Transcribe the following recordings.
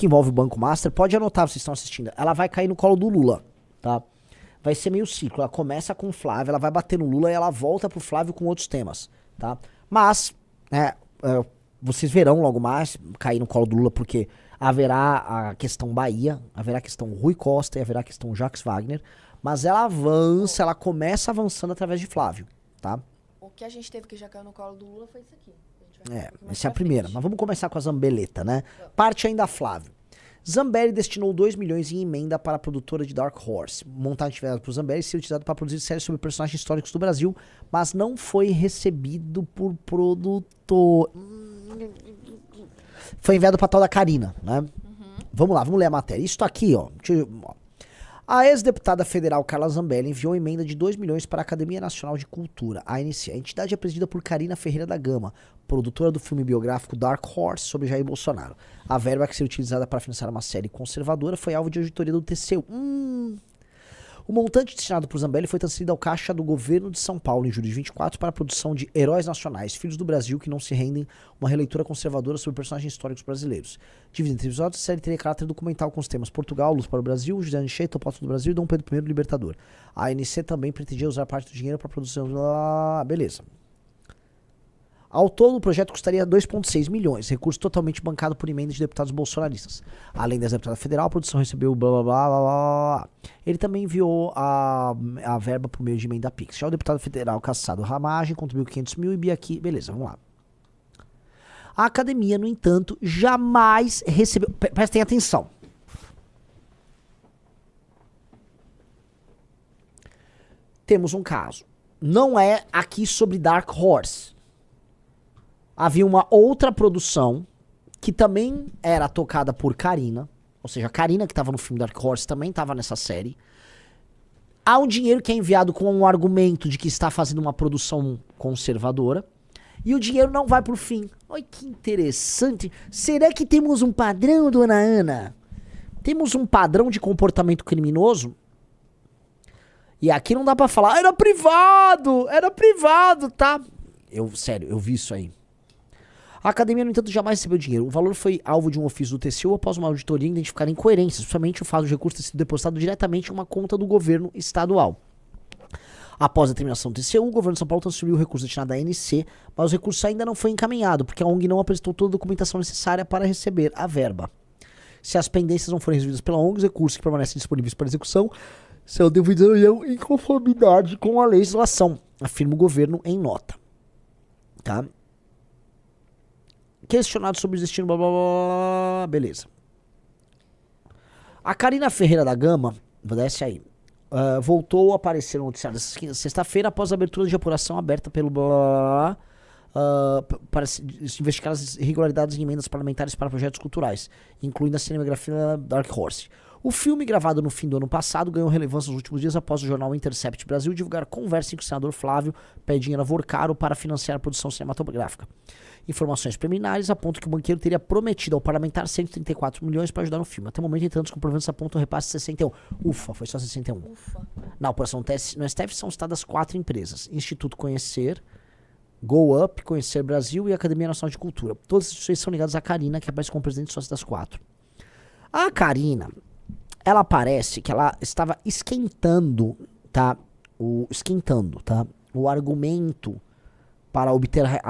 que envolve o Banco Master, pode anotar, vocês estão assistindo, ela vai cair no colo do Lula, tá? Vai ser meio ciclo, ela começa com o Flávio, ela vai bater no Lula e ela volta pro Flávio com outros temas, tá? Mas, vocês verão logo mais cair no colo do Lula, porque haverá a questão Bahia, haverá a questão Rui Costa e haverá a questão Jacques Wagner, mas ela avança, ela começa avançando através de Flávio, tá? O que a gente teve que já caiu no colo do Lula foi isso aqui. A gente vai Essa é a primeira, mas vamos começar com a Zambeleta, né? Parte ainda Flávio. Zambelli destinou 2 milhões em emenda para a produtora de Dark Horse. Montagem atividade por Zambelli e ser utilizado para produzir séries sobre personagens históricos do Brasil, mas não foi recebido por produtor. Foi enviado para tal da Karina, né? Vamos lá, vamos ler a matéria. Isso aqui, ó. A ex-deputada federal Carla Zambelli enviou emenda de 2 milhões para a Academia Nacional de Cultura, a ANC. A entidade é presidida por Karina Ferreira da Gama, produtora do filme biográfico Dark Horse sobre Jair Bolsonaro. A verba que seria utilizada para financiar uma série conservadora foi alvo de auditoria do TCU. O montante destinado por Zambelli foi transferido ao caixa do governo de São Paulo em julho de 24 para a produção de Heróis Nacionais, Filhos do Brasil que não se rendem, uma releitura conservadora sobre personagens históricos brasileiros. Dividida entre episódios, a série teria caráter documental com os temas Portugal, Luz para o Brasil, José Anchieta, Topótimo do Brasil e Dom Pedro I, Libertador. A ANC também pretendia usar parte do dinheiro para a produção... beleza. Ao todo, o projeto custaria 2,6 milhões, recurso totalmente bancado por emenda de deputados bolsonaristas. Além da deputada federal, a produção recebeu blá blá blá blá blá. Ele também enviou a verba por meio de emenda Pix. Já o deputado federal Cassado Ramagem contribuiu 500 mil e Biaqui... Beleza, vamos lá. A academia, no entanto, jamais recebeu... Prestem atenção. Temos um caso. Não é aqui sobre Dark Horse. Havia uma outra produção que também era tocada por Karina. Ou seja, a Karina, que estava no filme Dark Horse, também estava nessa série. Há um dinheiro que é enviado com um argumento de que está fazendo uma produção conservadora. E o dinheiro não vai pro fim. Olha que interessante. Será que temos um padrão, dona Ana? Temos um padrão de comportamento criminoso? E aqui não dá pra falar, era privado, tá? Sério, eu vi isso aí. A academia, no entanto, jamais recebeu dinheiro. O valor foi alvo de um ofício do TCU após uma auditoria identificar incoerências, principalmente o fato de recurso ter sido depositado diretamente em uma conta do governo estadual. Após a terminação do TCU, o governo de São Paulo transferiu o recurso destinado à ANC, mas o recurso ainda não foi encaminhado, porque a ONG não apresentou toda a documentação necessária para receber a verba. Se as pendências não forem resolvidas pela ONG, os recursos que permanecem disponíveis para execução serão devidos em conformidade com a legislação, afirma o governo em nota. Tá? Questionado sobre o destino, blá blá blá, beleza. A Karina Ferreira da Gama, desce aí, voltou a aparecer no noticiário dessa sexta-feira após a abertura de apuração aberta pelo blá blá blá, para investigar as irregularidades em emendas parlamentares para projetos culturais, incluindo a cinematografia Dark Horse. O filme, gravado no fim do ano passado, ganhou relevância nos últimos dias após o jornal Intercept Brasil divulgar conversa em que o senador Flávio pede dinheiro a Vorcaro para financiar a produção cinematográfica. Informações preliminares apontam que o banqueiro teria prometido ao parlamentar 134 milhões para ajudar no filme. Até o momento, entanto, os comprovantes apontam o repasse de 61. Ufa, foi só 61. Ufa. Na operação no STF são citadas 4 empresas. Instituto Conhecer, Go Up, Conhecer Brasil e Academia Nacional de Cultura. Todas as instituições são ligadas à Karina, que aparece como presidente sócio das 4. A Karina, ela parece que ela estava esquentando, tá? O argumento para obter a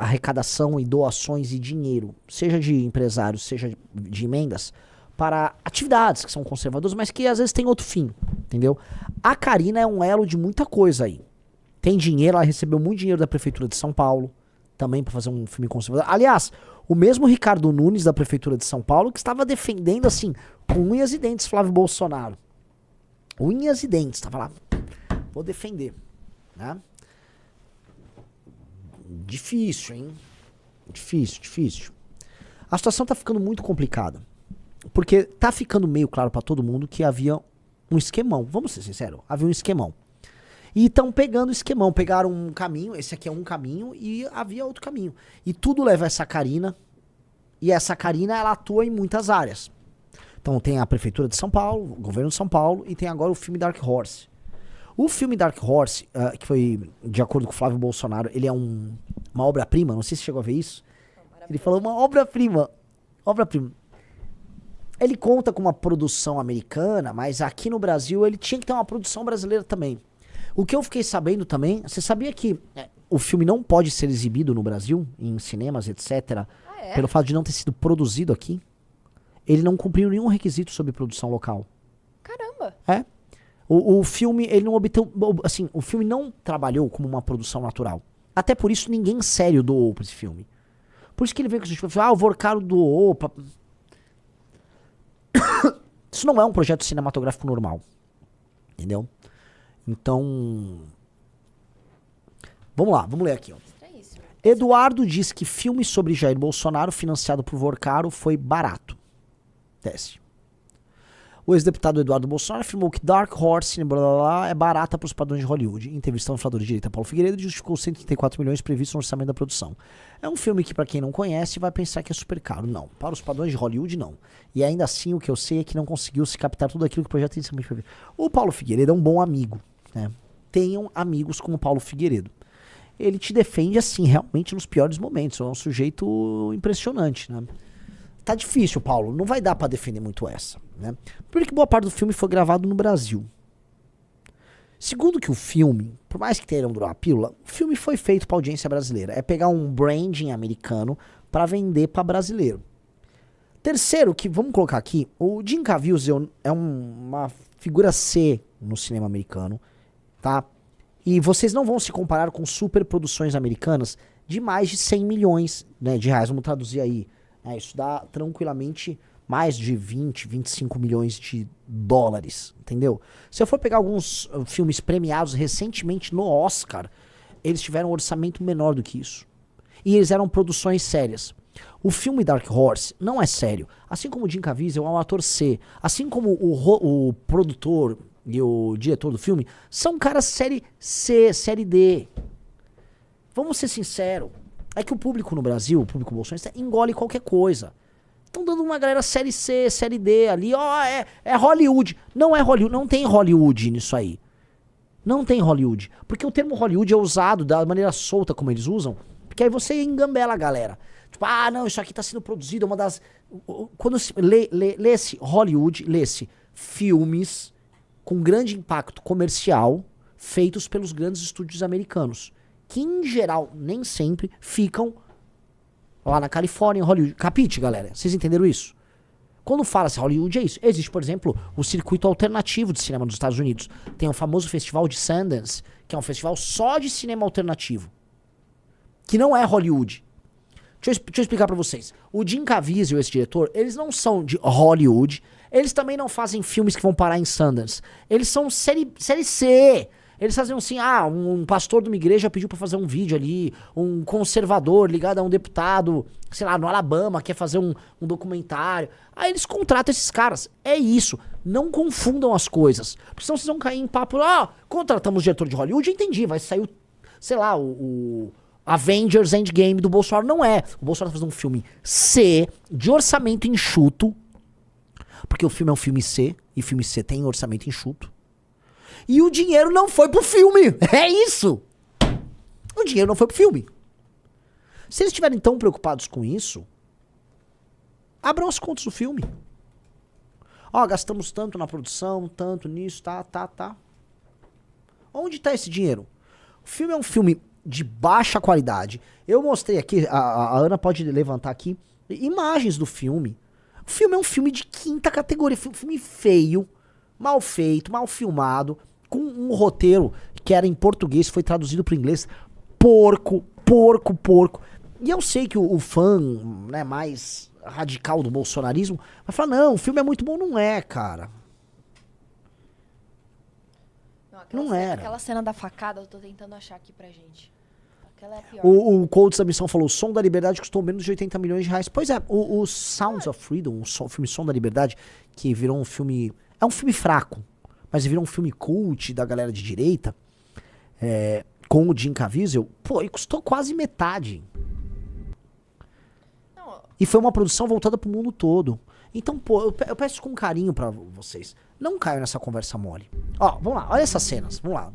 arrecadação e doações e dinheiro, seja de empresários, seja de emendas, para atividades que são conservadoras, mas que às vezes tem outro fim, entendeu? A Karina é um elo de muita coisa aí. Tem dinheiro, ela recebeu muito dinheiro da Prefeitura de São Paulo, também para fazer um filme conservador. Aliás, o mesmo Ricardo Nunes da Prefeitura de São Paulo que estava defendendo, assim, com unhas e dentes Flávio Bolsonaro. Unhas e dentes, estava lá, vou defender, né? Difícil, hein? Difícil. A situação tá ficando muito complicada. Porque tá ficando meio claro pra todo mundo que havia um esquemão. Vamos ser sinceros, havia um esquemão. E estão pegando o esquemão. Pegaram um caminho, esse aqui é um caminho, e havia outro caminho. E tudo leva a essa Karina. E essa Karina, ela atua em muitas áreas. Então tem a Prefeitura de São Paulo, o Governo de São Paulo, e tem agora o filme Dark Horse. O filme Dark Horse, que foi, de acordo com o Flávio Bolsonaro, ele é uma obra-prima, não sei se chegou a ver isso. Ele falou uma obra-prima. Ele conta com uma produção americana, mas aqui no Brasil ele tinha que ter uma produção brasileira também. O que eu fiquei sabendo também, você sabia que o filme não pode ser exibido no Brasil, em cinemas, etc., pelo fato de não ter sido produzido aqui? Ele não cumpriu nenhum requisito sobre produção local. Caramba. É. O filme, ele não obteve, assim, o filme não trabalhou como uma produção natural. Até por isso ninguém sério doou pra esse filme. Por isso que ele veio com isso, o Vorcaro doou pra... Isso não é um projeto cinematográfico normal. Entendeu? Então... Vamos lá, vamos ler aqui, ó. Eduardo diz que filme sobre Jair Bolsonaro financiado por Vorcaro foi barato. Desce. O ex-deputado Eduardo Bolsonaro afirmou que Dark Horse blá, blá, blá, é barata para os padrões de Hollywood. Em entrevista ao inflador de direita Paulo Figueiredo, justificou 134 milhões previstos no orçamento da produção. É um filme que, para quem não conhece, vai pensar que é super caro. Não. Para os padrões de Hollywood, não. E ainda assim, o que eu sei é que não conseguiu se captar tudo aquilo que o projeto inicialmente previu. O Paulo Figueiredo é um bom amigo. Né? Tenham amigos como o Paulo Figueiredo. Ele te defende, assim, realmente nos piores momentos. É um sujeito impressionante, né? Tá difícil, Paulo. Não vai dar pra defender muito essa, né? Primeiro que boa parte do filme foi gravado no Brasil. Segundo que o filme, por mais que tenham durado a pílula, o filme foi feito pra audiência brasileira. É pegar um branding americano pra vender pra brasileiro. Terceiro, que vamos colocar aqui, o Jim Caviezel é uma figura C no cinema americano, tá? E vocês não vão se comparar com superproduções americanas de mais de 100 milhões, né, de reais. Vamos traduzir aí. Isso dá tranquilamente mais de 20, 25 milhões de dólares, entendeu? Se eu for pegar alguns filmes premiados recentemente no Oscar, eles tiveram um orçamento menor do que isso. E eles eram produções sérias. O filme Dark Horse não é sério. Assim como o Jim Caviezel é um ator C. Assim como o produtor e o diretor do filme são caras série C, série D. Vamos ser sinceros. É que o público no Brasil, o público bolsonarista, engole qualquer coisa. Estão dando uma galera série C, série D ali, é Hollywood. Não é Hollywood, não tem Hollywood nisso aí. Não tem Hollywood. Porque o termo Hollywood é usado da maneira solta como eles usam, porque aí você engambela a galera. Tipo, não, isso aqui tá sendo produzido, é uma das... Quando se lê-se Hollywood, lê-se filmes com grande impacto comercial feitos pelos grandes estúdios americanos. Que em geral, nem sempre, ficam lá na Califórnia, em Hollywood. Capite, galera? Vocês entenderam isso? Quando fala-se Hollywood, é isso. Existe, por exemplo, o circuito alternativo de cinema dos Estados Unidos. Tem o famoso festival de Sundance, que é um festival só de cinema alternativo. Que não é Hollywood. Deixa eu explicar pra vocês. O Jim Caviezel, esse diretor, eles não são de Hollywood. Eles também não fazem filmes que vão parar em Sundance. Eles são série C. Eles faziam assim, um pastor de uma igreja pediu pra fazer um vídeo ali, um conservador ligado a um deputado, sei lá, no Alabama, quer fazer um documentário. Aí eles contratam esses caras. É isso. Não confundam as coisas. Porque senão vocês vão cair em papo, contratamos o diretor de Hollywood, entendi, vai sair sei lá, o Avengers Endgame do Bolsonaro. Não é. O Bolsonaro tá fazendo um filme C, de orçamento enxuto, porque o filme é um filme C, e filme C tem orçamento enxuto. E o dinheiro não foi pro filme. É isso. O dinheiro não foi pro filme. Se eles estiverem tão preocupados com isso, abram as contas do filme. Gastamos tanto na produção, tanto nisso, tá. Onde tá esse dinheiro? O filme é um filme de baixa qualidade. Eu mostrei aqui, a Ana pode levantar aqui, imagens do filme. O filme é um filme de quinta categoria. Filme feio, mal feito, mal filmado, com um roteiro que era em português, foi traduzido para o inglês. Porco. E eu sei que o fã, né, mais radical do bolsonarismo vai falar, não, o filme é muito bom. Não é, cara. Não era. Aquela cena da facada, eu tô tentando achar aqui pra gente. Aquela é a pior. O Cold da Missão falou, Som da Liberdade custou menos de 80 milhões de reais. Pois é, o Sounds of Freedom, o filme Som da Liberdade, que virou um filme... É um filme fraco, mas virou um filme cult da galera de direita, com o Jim Caviezel, e custou quase metade. Não. E foi uma produção voltada pro mundo todo. Então, eu peço com carinho pra vocês, não caiam nessa conversa mole. Vamos lá, olha essas cenas, vamos lá.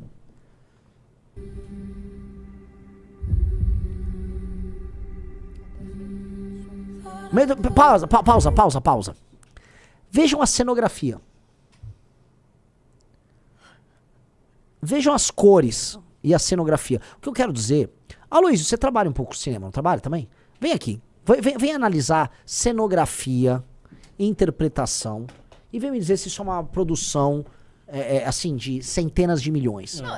Pausa. Vejam a cenografia. Vejam as cores e a cenografia. O que eu quero dizer... Aloysio, você trabalha um pouco com cinema, não trabalha também? Vem aqui. Vem analisar cenografia, interpretação e vem me dizer se isso é uma produção assim, de centenas de milhões. Não,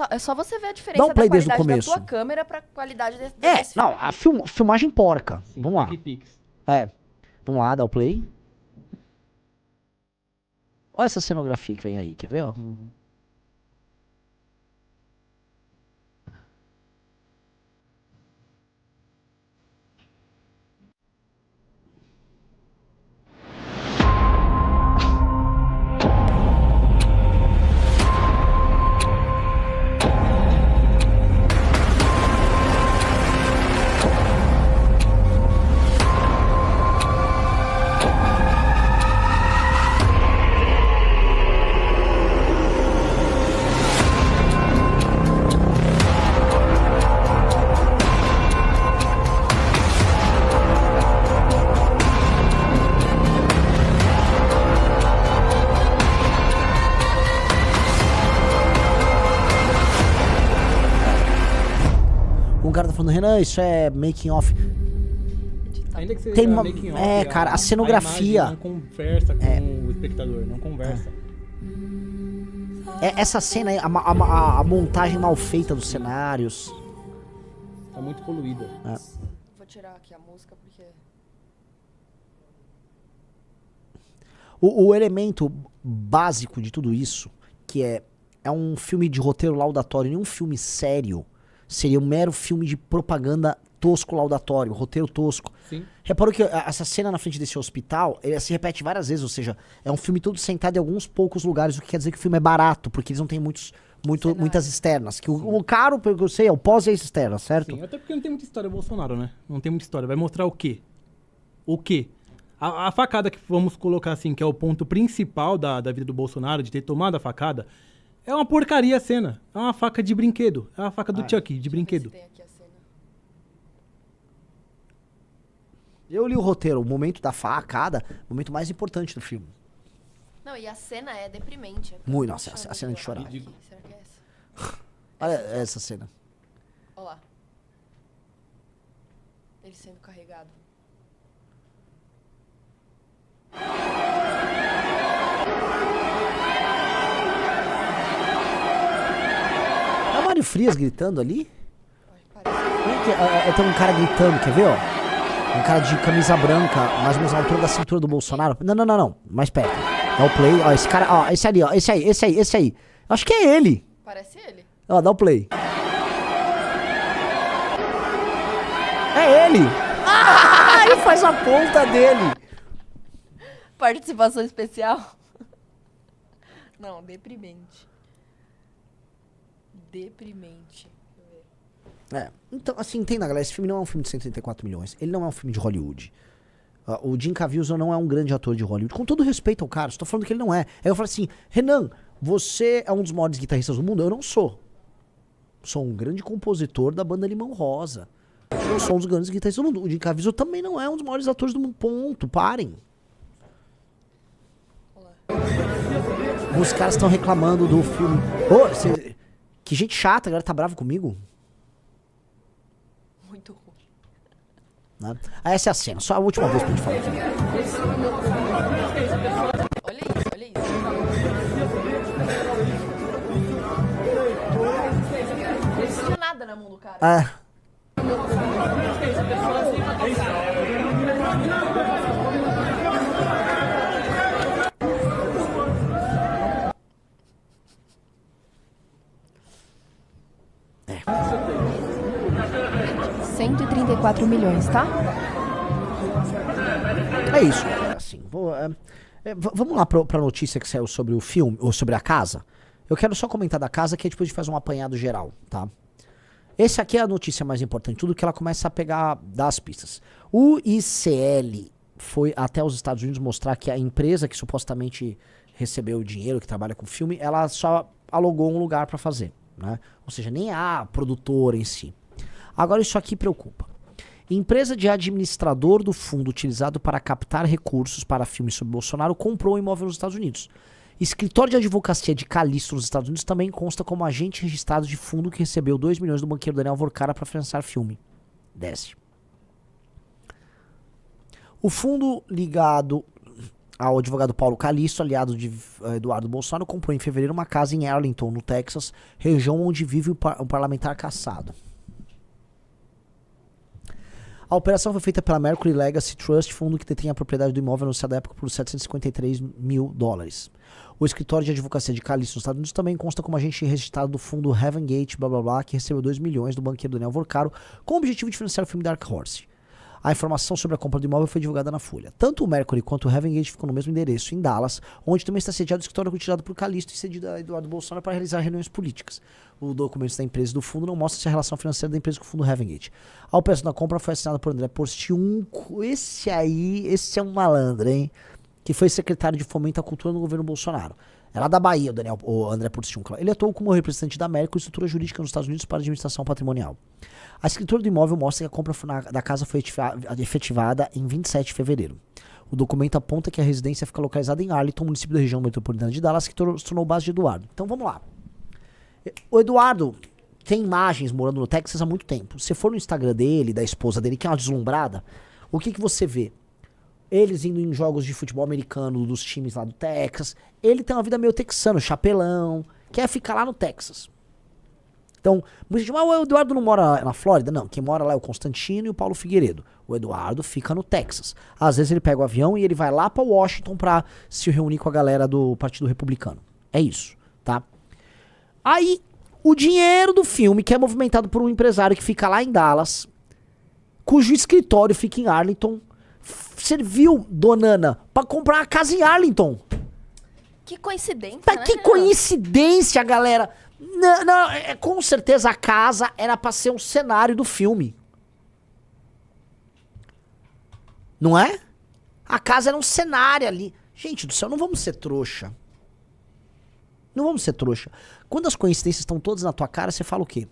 é só você ver a diferença dá um play da desde o qualidade da começo. tua câmera pra qualidade desse Não, a filmagem porca. Vamos lá. Pix. Vamos lá, dá o play. Olha essa cenografia que vem aí, quer ver, ó? Um cara tá falando, Renan, isso é making off. Ainda que seja Tem uma- making off, cara, a cenografia- imagem não conversa com o espectador, não conversa. Essa cena aí, a montagem mal feita dos cenários. Tá muito poluída. Vou tirar aqui a música porque... O elemento básico de tudo isso, que é um filme de roteiro laudatório, nenhum filme sério, seria um mero filme de propaganda tosco laudatório, roteiro tosco. Sim. Reparou que essa cena na frente desse hospital, ele se repete várias vezes, ou seja, é um filme todo sentado em alguns poucos lugares, o que quer dizer que o filme é barato, porque eles não têm muitas externas. Que o caro, pelo que eu sei, é o pós e a externa, certo? Sim, até porque não tem muita história Bolsonaro, né? Não tem muita história. Vai mostrar o quê? O quê? A facada que vamos colocar assim, que é o ponto principal da vida do Bolsonaro, de ter tomado a facada, é uma porcaria a cena. É uma faca de brinquedo. É uma faca do Chuck, de brinquedo. Tem aqui a cena. Eu li o roteiro, o momento da facada, o momento mais importante do filme. Não, e a cena é deprimente. Muito, nossa, a cena de chorar. Aqui, será que é essa? Olha essa cena. Olha lá. Ele sendo carregado. É o Mário Frias gritando ali? Olha, parece. Tem um cara gritando, quer ver, ó? Um cara de camisa branca, mais ou menos na altura da cintura do Bolsonaro. Não. Mais perto. Dá o play. Ó, esse cara, ó, esse ali, ó. Esse aí. Acho que é ele. Parece ele. Ó, dá o play. É ele! Ah, ele faz a ponta dele. Participação especial? Não, deprimente. Deprimente. Deixa eu ver. Então, assim, entenda, galera, esse filme não é um filme de 134 milhões. Ele não é um filme de Hollywood. O Jim Caviezel não é um grande ator de Hollywood. Com todo respeito ao cara, estou falando que ele não é. Aí eu falo assim, Renan, você é um dos maiores guitarristas do mundo? Eu não sou. Sou um grande compositor da banda Limão Rosa. Eu sou um dos grandes guitarristas do mundo. O Jim Caviezel também não é um dos maiores atores do mundo. Ponto. Parem. Os caras estão reclamando do filme. Que gente chata, a galera tá brava comigo. Muito ruim. Né? Essa é a cena, só a última vez pra gente falar. Olha isso, olha isso. Não tinha nada na mão do cara. É. 134 milhões, tá? É isso, galera. Assim, vamos lá pra notícia que saiu sobre o filme, ou sobre a casa. Eu quero só comentar da casa, que aí depois a gente faz um apanhado geral, tá? Esse aqui é a notícia mais importante, tudo que ela começa a pegar das pistas. O ICL foi até os Estados Unidos mostrar que a empresa que supostamente recebeu o dinheiro, que trabalha com filme, ela só alugou um lugar pra fazer, né? Ou seja, nem a produtora em si. Agora isso aqui preocupa. Empresa de administrador do fundo utilizado para captar recursos para filmes sobre Bolsonaro comprou um imóvel nos Estados Unidos. Escritório de advocacia de Calixto nos Estados Unidos também consta como agente registrado de fundo que recebeu 2 milhões do banqueiro Daniel Vorcara para financiar filme. Desce. O fundo ligado ao advogado Paulo Calixto, aliado de Eduardo Bolsonaro, comprou em fevereiro uma casa em Arlington, no Texas, região onde vive um parlamentar caçado. A operação foi feita pela Mercury Legacy Trust, fundo que detém a propriedade do imóvel anunciado à época por $753 mil. O escritório de advocacia de Calixto nos Estados Unidos também consta como agente registrado do fundo Heaven Gate, blá blá blá, que recebeu 2 milhões do banqueiro Daniel Vorcaro com o objetivo de financiar o filme Dark Horse. A informação sobre a compra do imóvel foi divulgada na Folha. Tanto o Mercury quanto o Heaven Gate ficam no mesmo endereço, em Dallas, onde também está sediado o escritório utilizado por Calixto e cedido a Eduardo Bolsonaro para realizar reuniões políticas. O documento da empresa e do fundo não mostra se a relação financeira da empresa com o fundo Heaven Gate. A operação da compra foi assinada por André Porciúncula. Esse é um malandro, hein? Que foi secretário de Fomento à Cultura no governo Bolsonaro. É lá da Bahia, o André Porciúncula. Ele atuou como representante da Mercury, estrutura jurídica nos Estados Unidos para administração patrimonial. A escritura do imóvel mostra que a compra da casa foi efetivada em 27 de fevereiro. O documento aponta que a residência fica localizada em Arlington, município da região metropolitana de Dallas, que se tornou base de Eduardo. Então vamos lá. O Eduardo tem imagens morando no Texas há muito tempo. Se for no Instagram dele, da esposa dele, que é uma deslumbrada, o que você vê? Eles indo em jogos de futebol americano dos times lá do Texas. Ele tem uma vida meio texano, chapelão, quer ficar lá no Texas. Então, muita gente diz, o Eduardo não mora na Flórida? Não, quem mora lá é o Constantino e o Paulo Figueiredo. O Eduardo fica no Texas. Às vezes ele pega o avião e ele vai lá pra Washington pra se reunir com a galera do Partido Republicano. É isso, tá? Aí, o dinheiro do filme, que é movimentado por um empresário que fica lá em Dallas, cujo escritório fica em Arlington, serviu, Donana, pra comprar uma casa em Arlington. Que coincidência, Tá, né? que coincidência, galera. Não, com certeza a casa era pra ser um cenário do filme. Não é? A casa era um cenário ali. Gente do céu, não vamos ser trouxa. Não vamos ser trouxa. Quando as coincidências estão todas na tua cara, você fala o quê?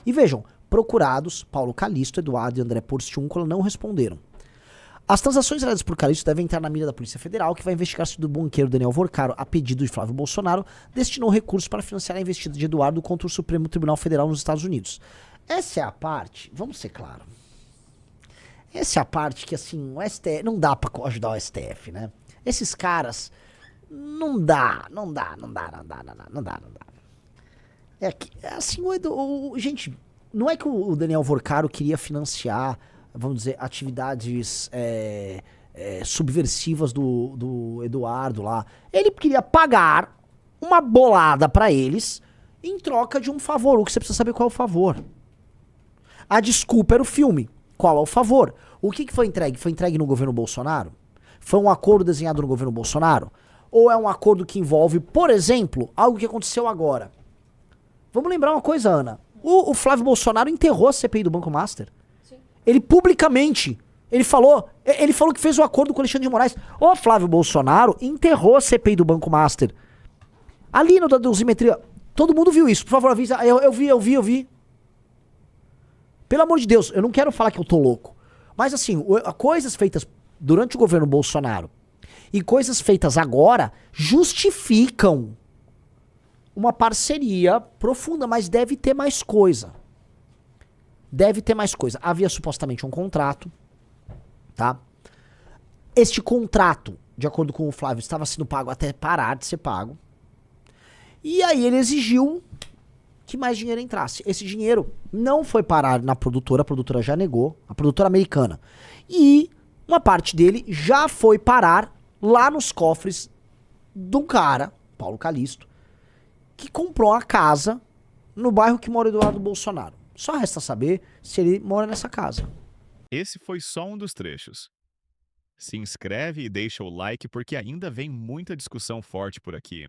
E vejam, procurados, Paulo Calixto, Eduardo e André Porciúncula não responderam. As transações realizadas por Calixto devem entrar na mira da Polícia Federal, que vai investigar se o banqueiro Daniel Vorcaro, a pedido de Flávio Bolsonaro, destinou recursos para financiar a investida de Eduardo contra o Supremo Tribunal Federal nos Estados Unidos. Essa é a parte, vamos ser claros, essa é a parte que, assim, o STF, não dá pra ajudar o STF, né? Esses caras, não dá. É que, assim, gente, não é que o Daniel Vorcaro queria financiar, vamos dizer, atividades subversivas do Eduardo lá. Ele queria pagar uma bolada pra eles em troca de um favor. O que você precisa saber qual é o favor. A desculpa era o filme. Qual é o favor? O que foi entregue? Foi entregue no governo Bolsonaro? Foi um acordo desenhado no governo Bolsonaro? Ou é um acordo que envolve, por exemplo, algo que aconteceu agora? Vamos lembrar uma coisa, Ana. O Flávio Bolsonaro enterrou a CPI do Banco Master. Ele publicamente, ele falou que fez o acordo com o Alexandre de Moraes. O Flávio Bolsonaro enterrou a CPI do Banco Master. Ali no da dosimetria, todo mundo viu isso. Por favor, avisa. Eu vi. Pelo amor de Deus, eu não quero falar que eu tô louco. Mas assim, coisas feitas durante o governo Bolsonaro e coisas feitas agora justificam uma parceria profunda, mas deve ter mais coisa. Havia supostamente um contrato, tá? Este contrato, de acordo com o Flávio, estava sendo pago até parar de ser pago. E aí ele exigiu que mais dinheiro entrasse. Esse dinheiro não foi parar na produtora, a produtora já negou, a produtora americana. E uma parte dele já foi parar lá nos cofres de um cara, Paulo Calixto, que comprou a casa no bairro que mora o Eduardo Bolsonaro. Só resta saber se ele mora nessa casa. Esse foi só um dos trechos. Se inscreve e deixa o like porque ainda vem muita discussão forte por aqui.